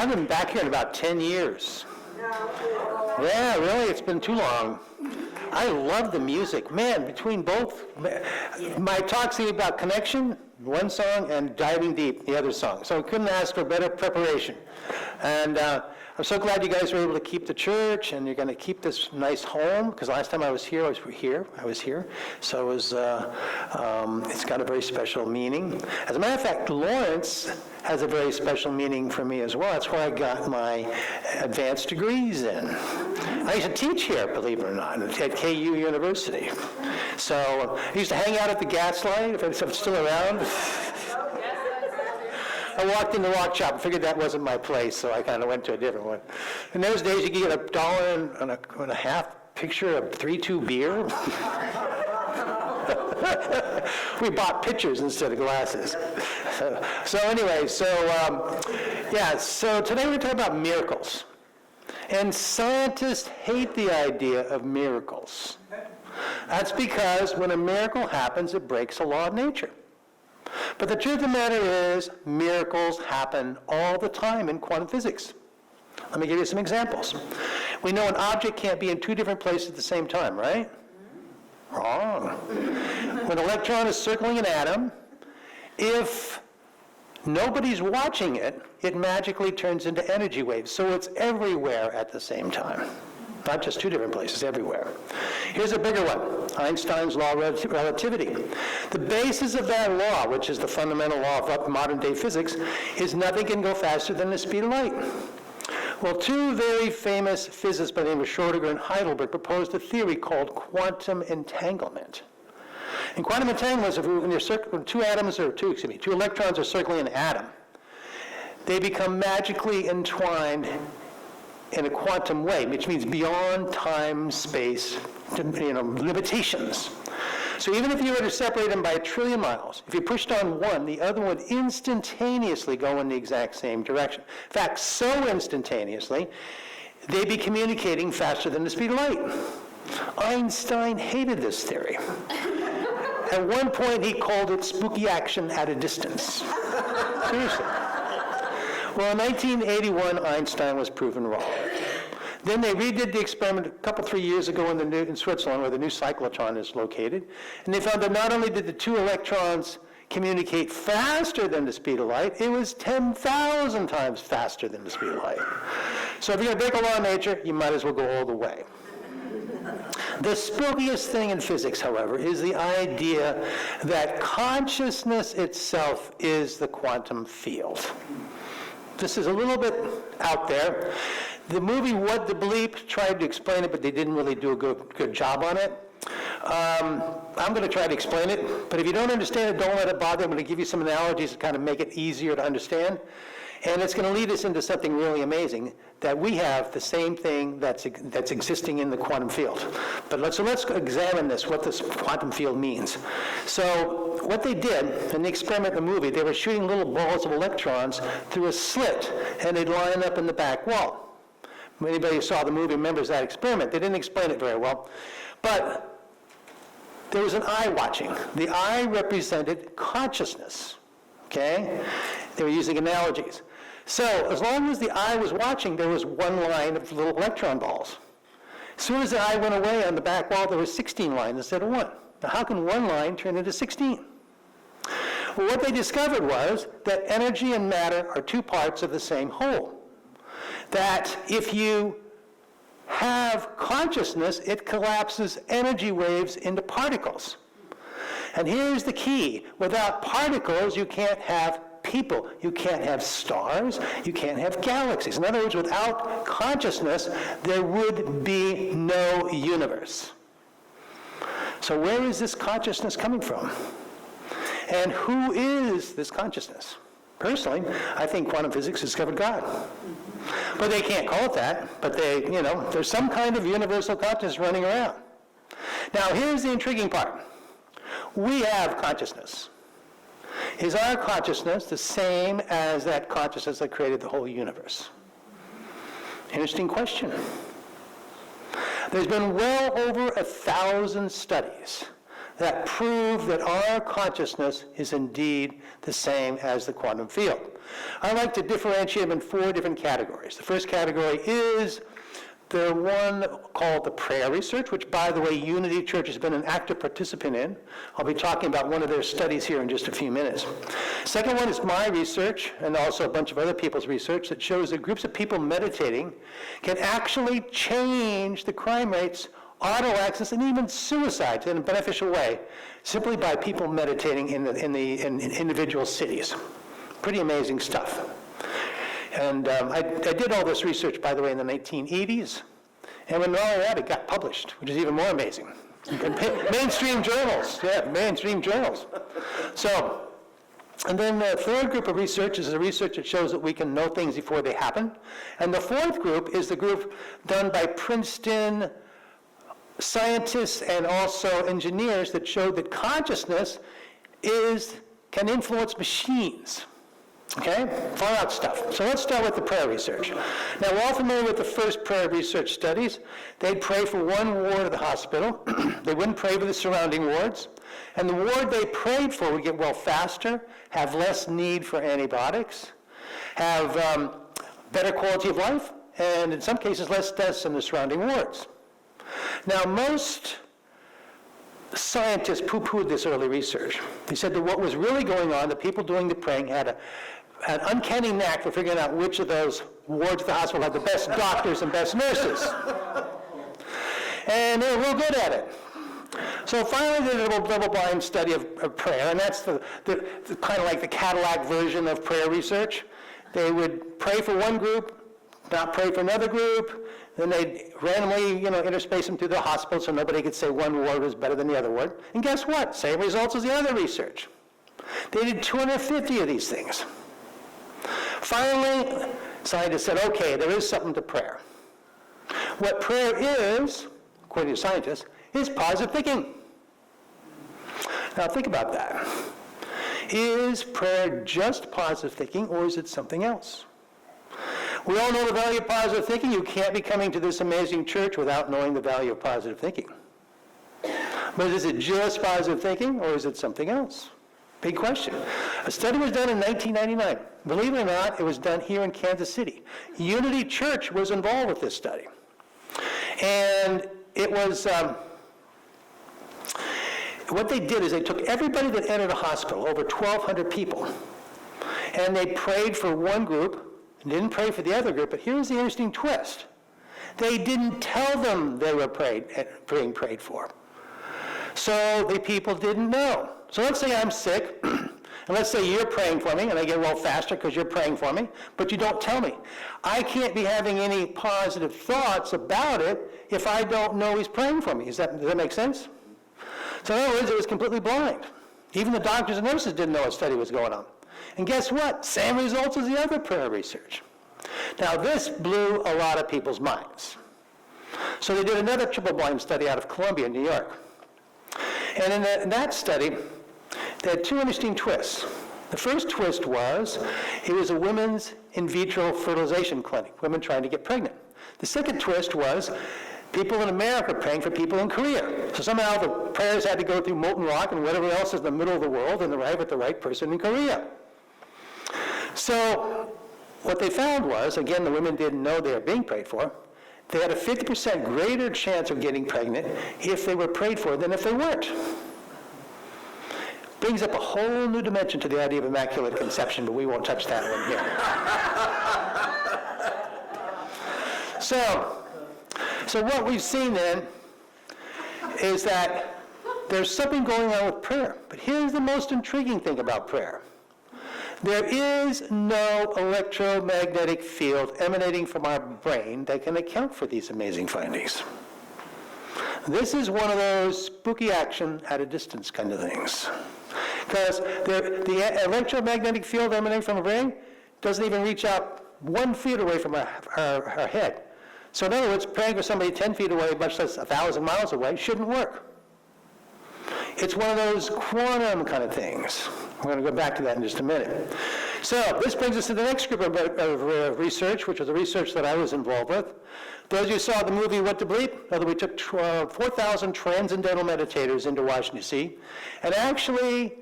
I haven't been back here in about 10 years. Yeah, really, it's been too long. I love the music. Man, between both, my talk's about connection, one song, and diving deep, the other song. So I couldn't ask for better preparation. And I'm so glad you guys were able to keep the church, and you're going to keep this nice home, because last time I was here. So it was, it's got a very special meaning. As a matter of fact, Lawrence has a very special meaning for me as well. That's where I got my advanced degrees in. I used to teach here, believe it or not, at KU University. So I used to hang out at the Gaslight, if it's still around. I walked in the rock shop and figured that wasn't my place, so I kind of went to a different one. In those days, you could get $1.50 picture of 3-2 beer. We bought pictures instead of glasses. So anyway, so today we're talking about miracles. And scientists hate the idea of miracles. That's because when a miracle happens, it breaks a law of nature. But the truth of the matter is, miracles happen all the time in quantum physics. Let me give you some examples. We know an object can't be in two different places at the same time, right? Wrong. When an electron is circling an atom, if nobody's watching it, it magically turns into energy waves. So it's everywhere at the same time. Not just two different places, everywhere. Here's a bigger one, Einstein's law of relativity. The basis of that law, which is the fundamental law of modern day physics, is nothing can go faster than the speed of light. Well, two very famous physicists by the name of Schrödinger and Heidelberg proposed a theory called quantum entanglement. And quantum entanglement is when two electrons are circling an atom, they become magically entwined in a quantum way, which means beyond time, space, limitations. So even if you were to separate them by 1 trillion miles, if you pushed on one, the other would instantaneously go in the exact same direction. In fact, so instantaneously, they'd be communicating faster than the speed of light. Einstein hated this theory. At one point, he called it spooky action at a distance. Seriously. Well, in 1981, Einstein was proven wrong. Then they redid the experiment a couple, 3 years ago in Switzerland, where the new cyclotron is located, and they found that not only did the two electrons communicate faster than the speed of light, it was 10,000 times faster than the speed of light. So if you're going to break a law of nature, you might as well go all the way. The spookiest thing in physics, however, is the idea that consciousness itself is the quantum field. This is a little bit out there. The movie What the Bleep tried to explain it, but they didn't really do a good job on it. I'm going to try to explain it, but if you don't understand it, don't let it bother. I'm going to give you some analogies to kind of make it easier to understand. And it's going to lead us into something really amazing, that we have the same thing that's existing in the quantum field. But let's examine this, what this quantum field means. So what they did in the experiment in the movie, they were shooting little balls of electrons through a slit, and they'd line up in the back wall. Anybody who saw the movie remembers that experiment. They didn't explain it very well. But there was an eye watching. The eye represented consciousness, okay? They were using analogies. So as long as the eye was watching, there was one line of little electron balls. As soon as the eye went away on the back wall, there was 16 lines instead of one. Now how can one line turn into 16? Well, what they discovered was that energy and matter are two parts of the same whole. That if you have consciousness, it collapses energy waves into particles. And here's the key. Without particles, you can't have people. You can't have stars. You can't have galaxies. In other words, without consciousness, there would be no universe. So where is this consciousness coming from? And who is this consciousness? Personally, I think quantum physics discovered God. But they can't call it that. But there's some kind of universal consciousness running around. Now, here's the intriguing part. We have consciousness. Is our consciousness the same as that consciousness that created the whole universe? Interesting question. There's been well over 1,000 studies that prove that our consciousness is indeed the same as the quantum field. I like to differentiate them in 4 different categories. The first category is the one called the prayer research, which, by the way, Unity Church has been an active participant in. I'll be talking about one of their studies here in just a few minutes. Second one is my research, and also a bunch of other people's research, that shows that groups of people meditating can actually change the crime rates, auto accidents, and even suicides in a beneficial way, simply by people meditating in individual cities. Pretty amazing stuff. And I did all this research, by the way, in the 1980s. And when all that, it got published, which is even more amazing. Mainstream journals, mainstream journals. So, and then the third group of research is the research that shows that we can know things before they happen. And the fourth group is the group done by Princeton scientists and also engineers that showed that consciousness can influence machines. Okay? Far out stuff. So let's start with the prayer research. Now, we're all familiar with the first prayer research studies. They'd pray for one ward of the hospital. They wouldn't pray for the surrounding wards. And the ward they prayed for would get well faster, have less need for antibiotics, have better quality of life, and in some cases, less deaths in the surrounding wards. Now, most scientists poo-pooed this early research. They said that what was really going on, the people doing the praying had an uncanny knack for figuring out which of those wards of the hospital had the best doctors and best nurses. And they were real good at it. So finally they did a double-blind study of prayer, and that's the kind of like the Cadillac version of prayer research. They would pray for one group, not pray for another group, then they'd randomly, interspace them through the hospital so nobody could say one ward was better than the other ward. And guess what? Same results as the other research. They did 250 of these things. Finally, scientists said, okay, there is something to prayer. What prayer is, according to scientists, is positive thinking. Now think about that. Is prayer just positive thinking, or is it something else? We all know the value of positive thinking. You can't be coming to this amazing church without knowing the value of positive thinking. But is it just positive thinking, or is it something else? Big question. A study was done in 1999. Believe it or not, it was done here in Kansas City. Unity Church was involved with this study. And it was, what they did is they took everybody that entered a hospital, over 1,200 people, and they prayed for one group, and didn't pray for the other group, but here's the interesting twist. They didn't tell them they were being prayed for. So the people didn't know. So let's say I'm sick, and let's say you're praying for me, and I get well faster because you're praying for me, but you don't tell me. I can't be having any positive thoughts about it if I don't know he's praying for me. Does that make sense? So in other words, it was completely blind. Even the doctors and nurses didn't know a study was going on. And guess what? Same results as the other prayer research. Now, this blew a lot of people's minds. So they did another triple-blind study out of Columbia, New York. And in that study, they had 2 interesting twists. The first twist was, it was a women's in vitro fertilization clinic, women trying to get pregnant. The second twist was, people in America praying for people in Korea. So somehow the prayers had to go through molten rock and whatever else is in the middle of the world and arrive at the right person in Korea. So what they found was, again, the women didn't know they were being prayed for. They had a 50% greater chance of getting pregnant if they were prayed for than if they weren't. Brings up a whole new dimension to the idea of immaculate conception, but we won't touch that one here. So what we've seen then is that there's something going on with prayer. But here's the most intriguing thing about prayer. There is no electromagnetic field emanating from our brain that can account for these amazing findings. This is one of those spooky action at a distance kind of things. Because the electromagnetic field emanating from the brain doesn't even reach out 1 foot away from our head. So in other words, praying for somebody 10 feet away, much less 1,000 miles away, shouldn't work. It's one of those quantum kind of things. We're going to go back to that in just a minute. So this brings us to the next group of research, which was the research that I was involved with. Those of you who saw the movie What the Bleep, we took 4,000 transcendental meditators into Washington, D.C., and actually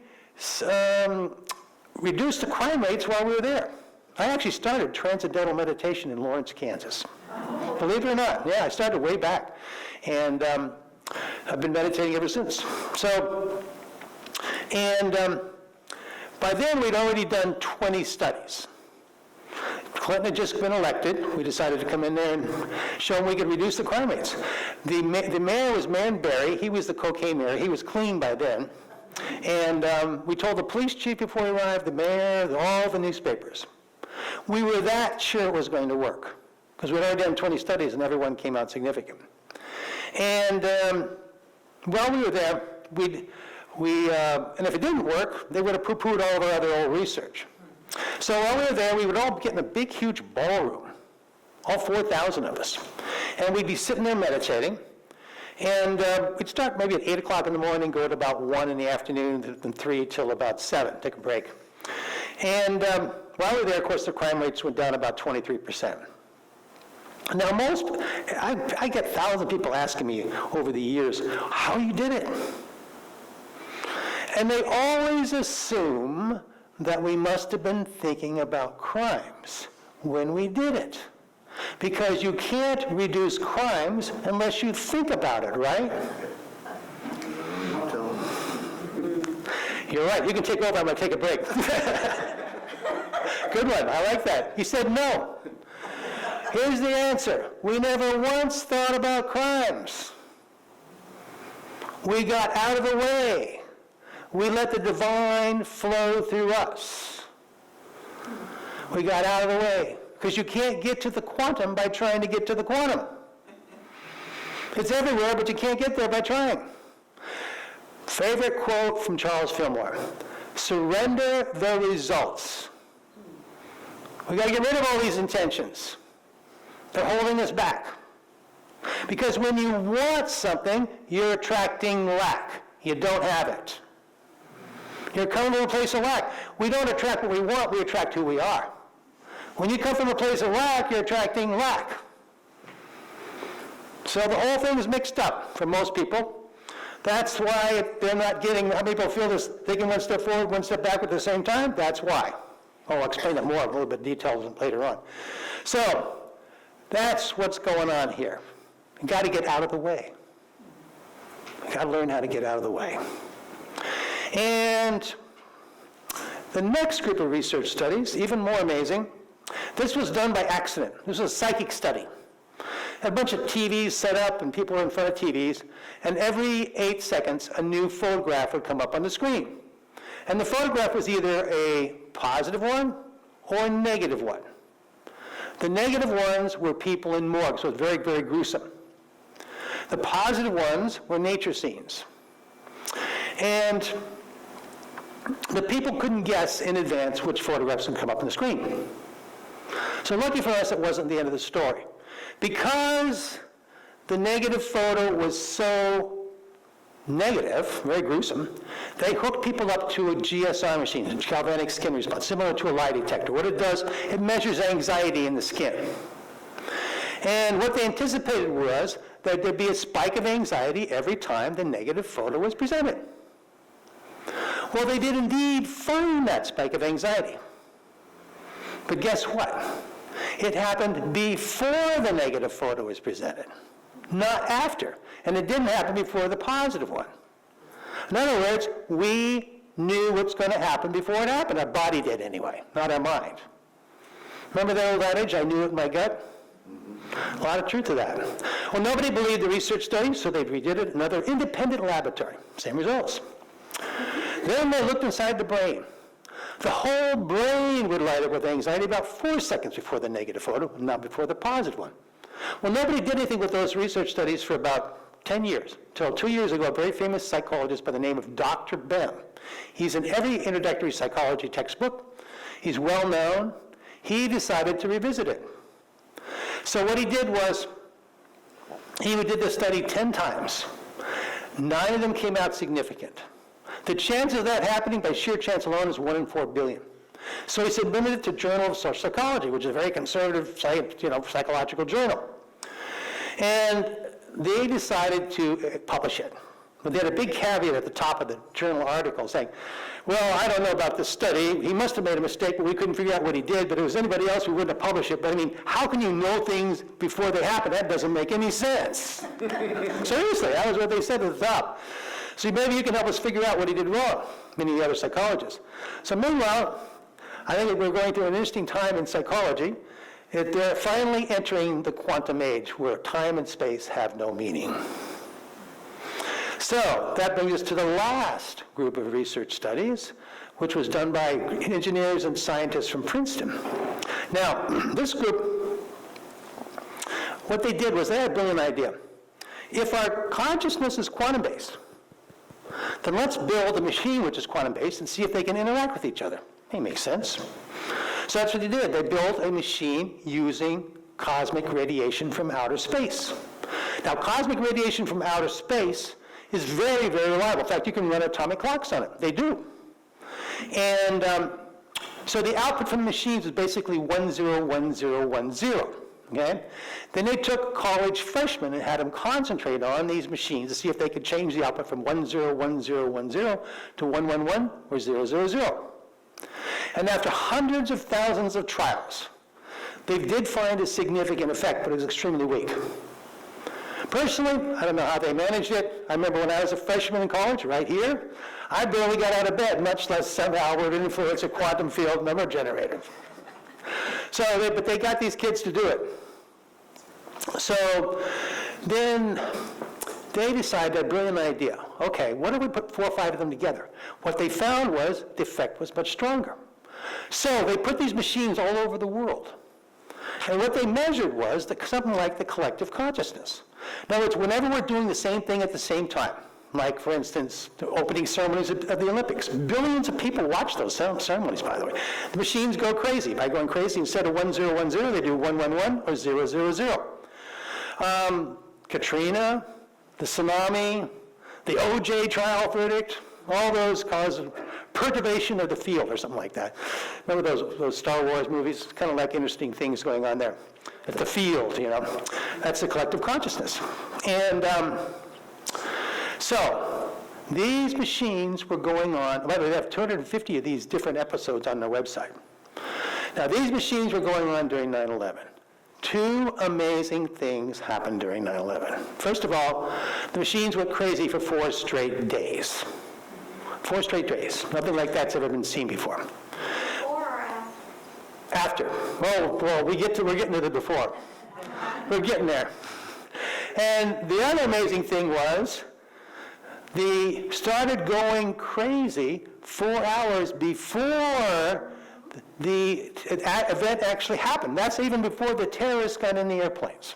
reduced the crime rates while we were there. I actually started transcendental meditation in Lawrence, Kansas. Believe it or not, yeah, I started way back. And I've been meditating ever since. So, and by then we'd already done 20 studies. Clinton had just been elected. We decided to come in there and show him we could reduce the crime rates. The mayor was Barry. He was the cocaine mayor. He was clean by then. And we told the police chief before he arrived, the mayor, all the newspapers. We were that sure it was going to work, because we'd already done 20 studies and everyone came out significant. And while we were there, and if it didn't work, they would have poo-pooed all of our other old research. So while we were there, we would all get in a big, huge ballroom, all 4,000 of us. And we'd be sitting there meditating. And we'd start maybe at 8 o'clock in the morning, go at about 1 in the afternoon, then 3 till about 7, take a break. And while we were there, of course, the crime rates went down about 23%. Now I get thousands of people asking me over the years, how you did it? And they always assume that we must have been thinking about crimes when we did it. Because you can't reduce crimes unless you think about it, right? You're right, you can take over, I'm going to take a break. Good one, I like that. He said no. Here's the answer. We never once thought about crimes. We got out of the way. We let the divine flow through us. We got out of the way. Because you can't get to the quantum by trying to get to the quantum. It's everywhere, but you can't get there by trying. Favorite quote from Charles Fillmore: surrender the results. We got to get rid of all these intentions. They're holding us back. Because when you want something, you're attracting lack. You don't have it. You're coming to a place of lack. We don't attract what we want, we attract who we are. When you come from a place of lack, you're attracting lack. So the whole thing is mixed up for most people. That's why they're not getting, how many people feel this, taking one step forward, one step backward at the same time? That's why. I'll explain that more, a little bit details later on. So, that's what's going on here. You've got to get out of the way. You've got to learn how to get out of the way. And the next group of research studies, even more amazing, this was done by accident. This was a psychic study. A bunch of TVs set up and people were in front of TVs, and every 8 seconds a new photograph would come up on the screen. And the photograph was either a positive one or a negative one. The negative ones were people in morgues, so it was very, very gruesome. The positive ones were nature scenes. And the people couldn't guess in advance which photographs would come up on the screen. So lucky for us, it wasn't the end of the story. Because the negative photo was so negative, very gruesome, they hooked people up to a GSR machine, a galvanic skin response, similar to a lie detector. What it does, it measures anxiety in the skin. And what they anticipated was that there'd be a spike of anxiety every time the negative photo was presented. Well, they did indeed find that spike of anxiety. But guess what? It happened before the negative photo was presented, not after. And it didn't happen before the positive one. In other words, we knew what's going to happen before it happened. Our body did anyway, not our mind. Remember the old adage, I knew it in my gut? A lot of truth to that. Well, nobody believed the research study, so they redid it in another independent laboratory. Same results. Then they looked inside the brain. The whole brain would light up with anxiety about 4 seconds before the negative photo, not before the positive one. Well, nobody did anything with those research studies for about 10 years, until 2 years ago, a very famous psychologist by the name of Dr. Bem. He's in every introductory psychology textbook. He's well known. He decided to revisit it. So what he did was, he did the study 10 times. 9 of them came out significant. The chance of that happening by sheer chance alone is 1 in 4 billion. So he submitted it to Journal of Social Psychology, which is a very conservative, psychological journal. And they decided to publish it. But they had a big caveat at the top of the journal article saying, well, I don't know about this study. He must have made a mistake, but we couldn't figure out what he did. But if it was anybody else, we wouldn't have published it. But I mean, how can you know things before they happen? That doesn't make any sense. Seriously, that was what they said at the top. So maybe you can help us figure out what he did wrong, meaning the other psychologists. So meanwhile, I think we're going through an interesting time in psychology. They're finally entering the quantum age where time and space have no meaning. So that brings us to the last group of research studies, which was done by engineers and scientists from Princeton. Now, this group, what they did was they had a brilliant idea. If our consciousness is quantum-based, then let's build a machine which is quantum-based and see if they can interact with each other. It makes sense. So that's what they did. They built a machine using cosmic radiation from outer space. Now, cosmic radiation from outer space is very, very reliable. In fact, you can run atomic clocks on it. They do. And so the output from the machines is basically 101010. Okay? Then they took college freshmen and had them concentrate on these machines to see if they could change the output from 101010 to 111 or 000. And after hundreds of thousands of trials, they did find a significant effect, but it was extremely weak. Personally, I don't know how they managed it. I remember when I was a freshman in college, right here, I barely got out of bed, much less somehow would influence a quantum field number generator. But they got these kids to do it. So then they decided a brilliant idea. Okay, what if we put 4 or 5 of them together? What they found was the effect was much stronger. So they put these machines all over the world. And what they measured was something like the collective consciousness. In other words, whenever we're doing the same thing at the same time, like, for instance, the opening ceremonies of the Olympics, billions of people watch those ceremonies, by the way. The machines go crazy. By going crazy, instead of 1010, they do 111 or 000. Katrina, the tsunami, the OJ trial verdict, all those cause perturbation of the field or something like that. Remember those Star Wars movies? It's kind of like interesting things going on there. At the field, That's the collective consciousness. And so these machines were going on. By the way, they have 250 of these different episodes on their website. Now, these machines were going on during 9/11. 2 amazing things happened during 9/11. First of all, the machines went crazy for 4 straight days. 4 straight days. Nothing like that's ever been seen before. Before or after? Well, we're getting to the before. We're getting there. And the other amazing thing was, they started going crazy 4 hours before the event actually happened. That's even before the terrorists got in the airplanes.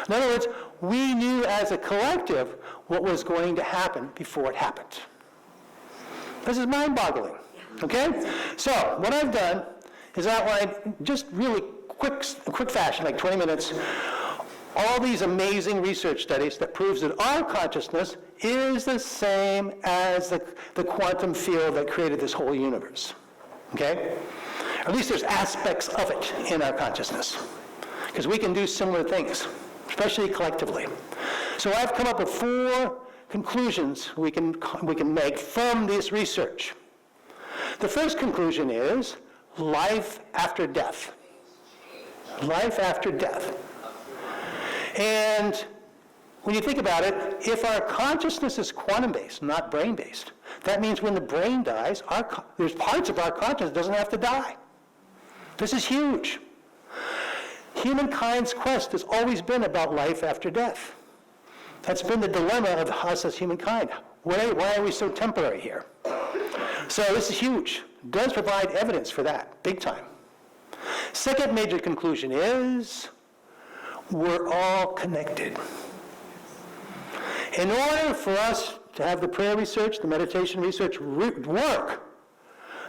In other words, we knew as a collective what was going to happen before it happened. This is mind-boggling, okay? So what I've done is outline, just really quick fashion, like 20 minutes, all these amazing research studies that proves that our consciousness is the same as the quantum field that created this whole universe, okay? Or at least there's aspects of it in our consciousness, because we can do similar things, especially collectively. So I've come up with 4 conclusions we can make from this research. The first conclusion is life after death. Life after death. And when you think about it, if our consciousness is quantum-based, not brain-based, that means when the brain dies, there's parts of our consciousness that doesn't have to die. This is huge. Humankind's quest has always been about life after death. That's been the dilemma of us as humankind. Why are we so temporary here? So this is huge. It does provide evidence for that, big time. Second major conclusion is we're all connected. In order for us to have the prayer research, the meditation research work,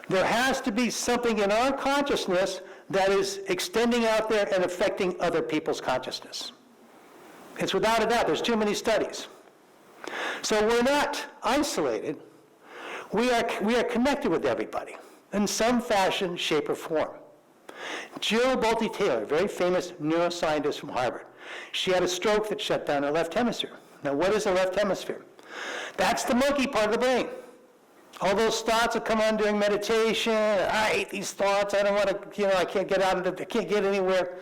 there has to be something in our consciousness that is extending out there and affecting other people's consciousness. It's without a doubt. There's too many studies. So we're not isolated. We are connected with everybody. in some fashion, shape, or form. Jill Bolte Taylor, very famous neuroscientist from Harvard, she had a stroke that shut down her left hemisphere. Now, what is the left hemisphere? That's the monkey part of the brain. All those thoughts that come on during meditation, I hate these thoughts, I don't want to, I can't get out of it, I can't get anywhere.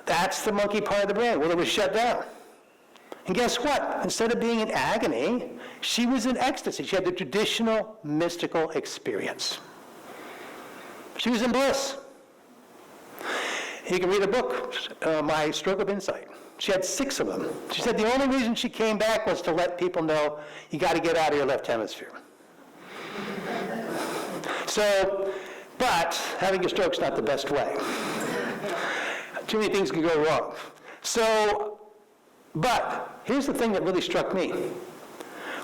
That's the monkey part of the brain. Well, it was shut down. And guess what? Instead of being in agony, she was in ecstasy. She had the traditional mystical experience. She was in bliss. You can read a book, My Stroke of Insight. She had 6 of them. She said the only reason she came back was to let people know you got to get out of your left hemisphere. So, but having a stroke's not the best way. Too many things can go wrong. So, but here's the thing that really struck me.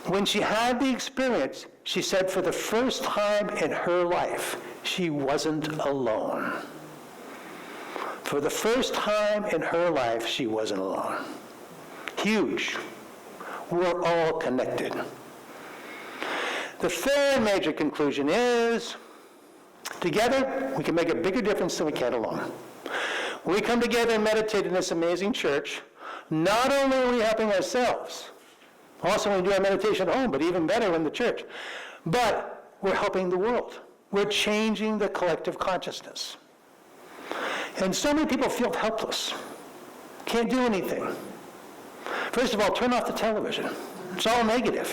When she had the experience, she said for the first time in her life, she wasn't alone. For the first time in her life, she wasn't alone. Huge. We're all connected. The third major conclusion is, together, we can make a bigger difference than we can alone. When we come together and meditate in this amazing church, not only are we helping ourselves, also when we do our meditation at home, but even better in the church, but we're helping the world. We're changing the collective consciousness. And so many people feel helpless, can't do anything. First of all, turn off the television. It's all negative.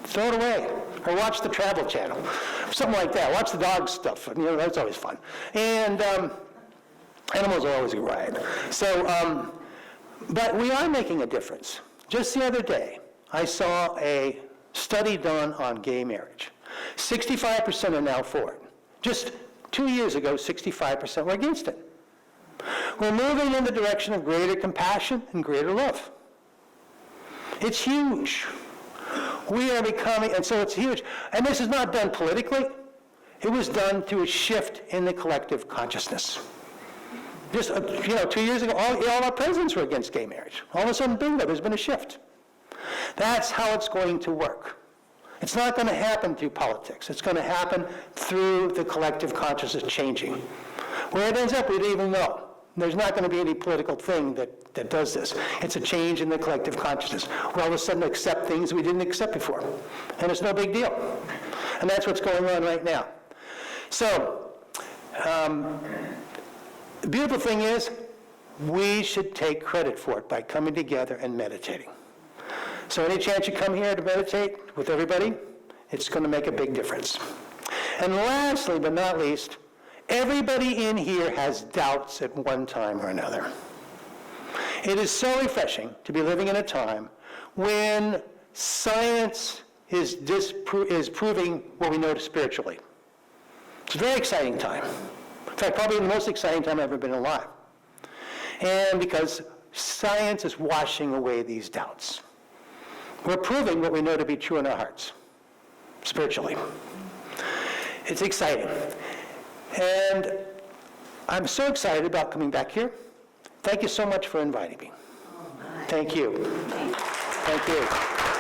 Throw it away. Or watch the Travel Channel, something like that. Watch the dog stuff. That's always fun. And animals are always a ride. So, but we are making a difference. Just the other day, I saw a study done on gay marriage. 65% are now for it. Just 2 years ago, 65% were against it. We're moving in the direction of greater compassion and greater love. It's huge. We are becoming, and so it's huge. And this is not done politically. It was done through a shift in the collective consciousness. Just, 2 years ago, all our presidents were against gay marriage. All of a sudden, bingo, there's been a shift. That's how it's going to work. It's not going to happen through politics. It's going to happen through the collective consciousness changing. Where it ends up, we don't even know. There's not going to be any political thing that does this. It's a change in the collective consciousness. We all of a sudden accept things we didn't accept before. And it's no big deal. And that's what's going on right now. So, the beautiful thing is, we should take credit for it by coming together and meditating. So any chance you come here to meditate with everybody, it's going to make a big difference. And lastly, but not least, everybody in here has doubts at one time or another. It is so refreshing to be living in a time when science is proving what we know spiritually. It's a very exciting time. In fact, probably the most exciting time I've ever been alive. And because science is washing away these doubts. We're proving what we know to be true in our hearts, spiritually. It's exciting. And I'm so excited about coming back here. Thank you so much for inviting me. Thank you. Thank you.